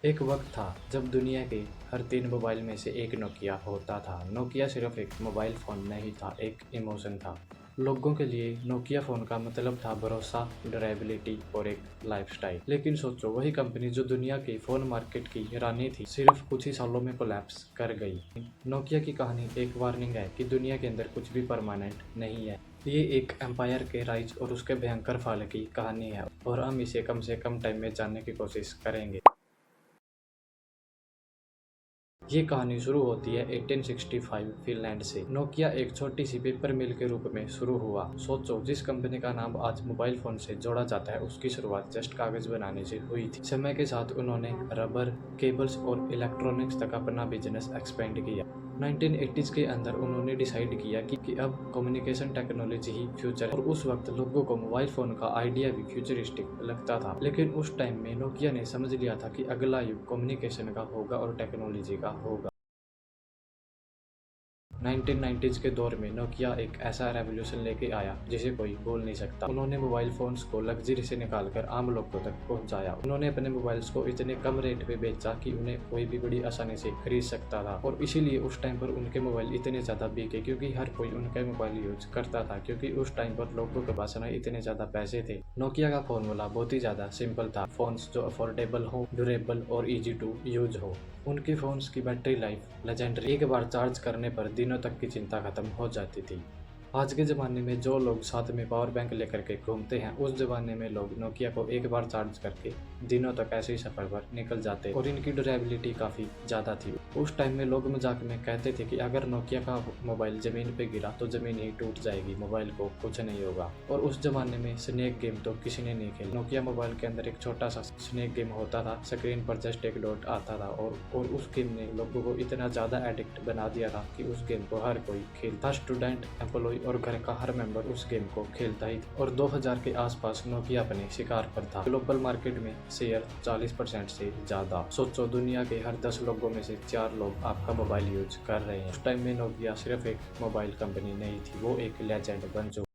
एक वक्त था जब दुनिया के हर 3 मोबाइल में से एक नोकिया होता था। नोकिया सिर्फ एक मोबाइल फ़ोन नहीं था, एक इमोशन था। लोगों के लिए नोकिया फ़ोन का मतलब था भरोसा, ड्यूरेबिलिटी और एक लाइफस्टाइल। लेकिन सोचो, वही कंपनी जो दुनिया की फ़ोन मार्केट की रानी थी, सिर्फ कुछ ही सालों में कोलैप्स कर गई। नोकिया की कहानी एक वार्निंग है कि दुनिया के अंदर कुछ भी परमानेंट नहीं है। ये एक एम्पायर के राइज और उसके भयंकर फाल की कहानी है, और हम इसे कम से कम टाइम में जानने की कोशिश करेंगे। ये कहानी शुरू होती है 1865 फिनलैंड से। नोकिया एक छोटी सी पेपर मिल के रूप में शुरू हुआ। सोचो, जिस कंपनी का नाम आज मोबाइल फोन से जोड़ा जाता है, उसकी शुरुआत जस्ट कागज बनाने से हुई थी। समय के साथ उन्होंने रबर, केबल्स और इलेक्ट्रॉनिक्स तक अपना बिजनेस एक्सपेंड किया। 1980s के अंदर उन्होंने डिसाइड किया कि अब कम्युनिकेशन टेक्नोलॉजी ही फ्यूचर है, और उस वक्त लोगों को मोबाइल फोन का आइडिया भी फ्यूचरिस्टिक लगता था। लेकिन उस टाइम में नोकिया ने समझ लिया था कि अगला युग कम्युनिकेशन का होगा और टेक्नोलॉजी का होगा। 1990s के दौर में नोकिया एक ऐसा रेवोल्यूशन लेके आया जिसे कोई बोल नहीं सकता। उन्होंने मोबाइल फोन्स को लग्जरी से निकालकर आम लोगों तक पहुंचाया। उन्होंने अपने मोबाइल्स को इतने कम रेट पे बेचा कि उन्हें कोई भी बड़ी आसानी से खरीद सकता था, और इसीलिए उस टाइम पर उनके मोबाइल इतने ज़्यादा बिके, क्योंकि हर कोई उनका मोबाइल यूज करता था, क्योंकि उस टाइम पर लोगों के पास ना इतने ज़्यादा पैसे थे। नोकिया का फॉर्मूला बहुत ही ज़्यादा सिंपल था, फोन्स जो अफोर्डेबल हो, ड्यूरेबल और ईजी टू यूज हो। उनके फ़ोन्स की बैटरी लाइफ लेजेंडरी, एक बार चार्ज करने पर दिनों तक की चिंता खत्म हो जाती थी। आज के ज़माने में जो लोग साथ में पावर बैंक लेकर के घूमते हैं, उस ज़माने में लोग नोकिया को एक बार चार्ज करके दिनों तक ऐसे ही सफ़र पर निकल जाते, और इनकी ड्यूरेबिलिटी काफ़ी ज़्यादा थी। उस टाइम में लोग मजाक में कहते थे कि अगर नोकिया का मोबाइल ज़मीन पे गिरा तो ज़मीन ही टूट जाएगी, मोबाइल को कुछ नहीं होगा। और उस ज़माने में स्नेक गेम तो किसी ने नहीं खेला। नोकिया मोबाइल के अंदर एक छोटा सा स्नेक गेम होता था, स्क्रीन पर जस्ट एक डॉट आता था, और उस गेम ने लोगों को इतना ज़्यादा एडिक्ट बना दिया था कि उस गेम को हर कोई खेलता। स्टूडेंट, एम्प्लॉय और घर का हर मेंबर उस गेम को खेलता ही था, और 2000 के आसपास नोकिया अपने शिकार पर था। ग्लोबल मार्केट में शेयर 40% से ज़्यादा। सोचो, दुनिया के हर 10 लोगों में से 4 लोग आपका मोबाइल यूज कर रहे हैं। उस टाइम में नोकिया सिर्फ एक मोबाइल कंपनी नहीं थी, वो एक लेजेंड बन चुकी।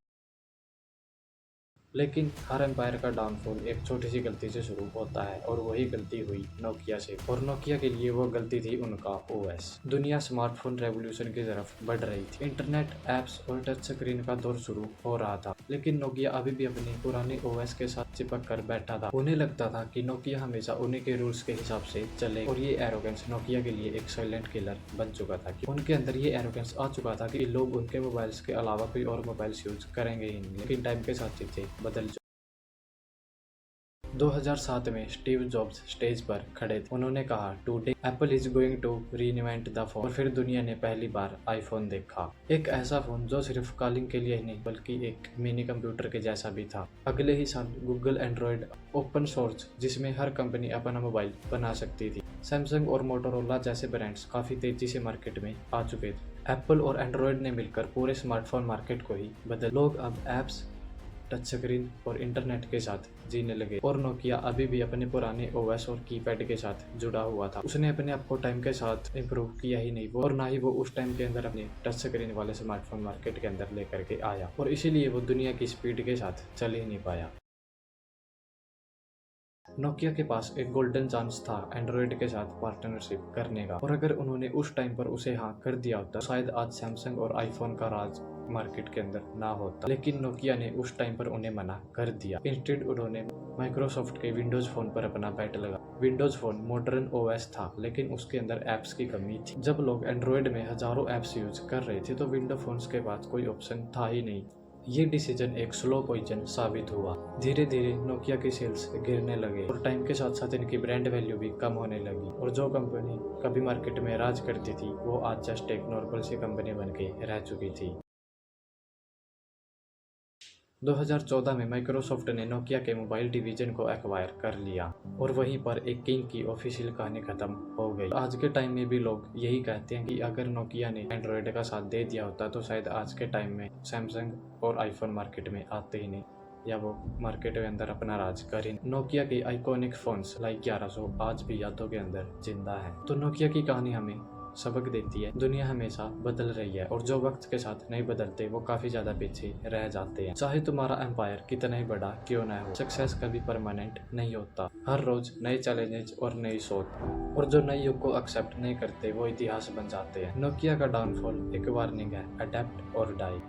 लेकिन हर एम्पायर का डाउनफॉल एक छोटी सी गलती से शुरू होता है, और वही गलती हुई नोकिया से। और नोकिया के लिए वो गलती थी उनका ओएस। दुनिया स्मार्टफोन रेवोल्यूशन की तरफ बढ़ रही थी। इंटरनेट, एप्स और टच स्क्रीन का दौर शुरू हो रहा था, लेकिन नोकिया अभी भी अपनी पुरानी ओएस के साथ चिपक कर बैठा था। उन्हें लगता था कि नोकिया हमेशा उन्हीं के रूल्स के हिसाब से चले, और ये एरोगेंस नोकिया के लिए एक साइलेंट किलर बन चुका था। कि उनके अंदर ये एरोगेंस आ चुका था कि लोग उनके मोबाइल्स के अलावा कोई और मोबाइल्स यूज करेंगे ही नहीं। लेकिन टाइम के साथ चीजें बदल 2007 में स्टीव जॉब्स स्टेज पर खड़े थे। उन्होंने कहा, today Apple is going to reinvent the phone. और फिर दुनिया ने पहली बार आईफोन देखा। एक ऐसा फोन जो सिर्फ कॉलिंग के लिए ही नहीं, बल्कि एक मिनी कंप्यूटर के जैसा भी था। अगले ही साल गूगल एंड्रॉयड ओपन सोर्स, जिसमें हर कंपनी अपना मोबाइल बना सकती थी। सैमसंग और मोटोरोला जैसे ब्रांड्स काफी तेजी से मार्केट में आ चुके थे। एप्पल और एंड्रॉयड ने मिलकर पूरे स्मार्टफोन मार्केट को ही बदल। लोग अब एप्स, टच स्क्रीन और इंटरनेट के साथ जीने लगे, और नोकिया अभी भी अपने पुराने ओएस और कीपैड के साथ जुड़ा हुआ था। उसने अपने आप को टाइम के साथ इम्प्रूव किया ही नहीं, और ना ही वो उस टाइम के अंदर अपने टच स्क्रीन वाले स्मार्टफोन मार्केट के अंदर लेकर के आया, और इसीलिए वो दुनिया की स्पीड के साथ चल ही नहीं पाया। नोकिया के पास एक गोल्डन चांस था एंड्रॉयड के साथ पार्टनरशिप करने का, और अगर उन्होंने उस टाइम पर उसे हाँ कर दिया होता, तो शायद आज सैमसंग और आईफोन का राज मार्केट के अंदर ना होता। लेकिन नोकिया ने उस टाइम पर उन्हें मना कर दिया। इंस्टेड उन्होंने माइक्रोसॉफ्ट के विंडोज फोन पर अपना बैट लगा। विंडोज फोन मॉडर्न ओएस था, लेकिन उसके अंदर एप्स की कमी थी। जब लोग एंड्रॉयड में हजारों एप्स यूज कर रहे थे, तो विंडो फोन्स के पास कोई ऑप्शन था ही नहीं। ये डिसीजन एक स्लो पॉइजन साबित हुआ। धीरे धीरे नोकिया की सेल्स गिरने लगे, और टाइम के साथ साथ इनकी ब्रांड वैल्यू भी कम होने लगी, और जो कंपनी कभी मार्केट में राज करती थी, वो आज जस्ट एक नॉर्मल सी कंपनी बन के रह चुकी थी। 2014 में माइक्रोसॉफ्ट ने नोकिया के मोबाइल डिवीजन को एक्वायर कर लिया, और वहीं पर एक किंग की ऑफिशियल कहानी खत्म हो गई। आज के टाइम में भी लोग यही कहते हैं कि अगर नोकिया ने एंड्रॉयड का साथ दे दिया होता, तो शायद आज के टाइम में सैमसंग और आईफोन मार्केट में आते ही नहीं, या वो मार्केट के अंदर अपना राज कर ही। नोकिया के आइकॉनिक फोन्स लाइक 1100 आज भी यादों के अंदर जिंदा है। तो नोकिया की कहानी हमें सबक देती है। दुनिया हमेशा बदल रही है और जो वक्त के साथ नहीं बदलते वो काफी ज्यादा पीछे रह जाते हैं। चाहे तुम्हारा एम्पायर कितना ही बड़ा क्यों ना हो, सक्सेस कभी परमानेंट नहीं होता। हर रोज नए चैलेंजेस और नई सोच, और जो नए युग को एक्सेप्ट नहीं करते वो इतिहास बन जाते हैं। नोकिया का डाउनफॉल एक वार्निंग है, अडेप्ट और डाई।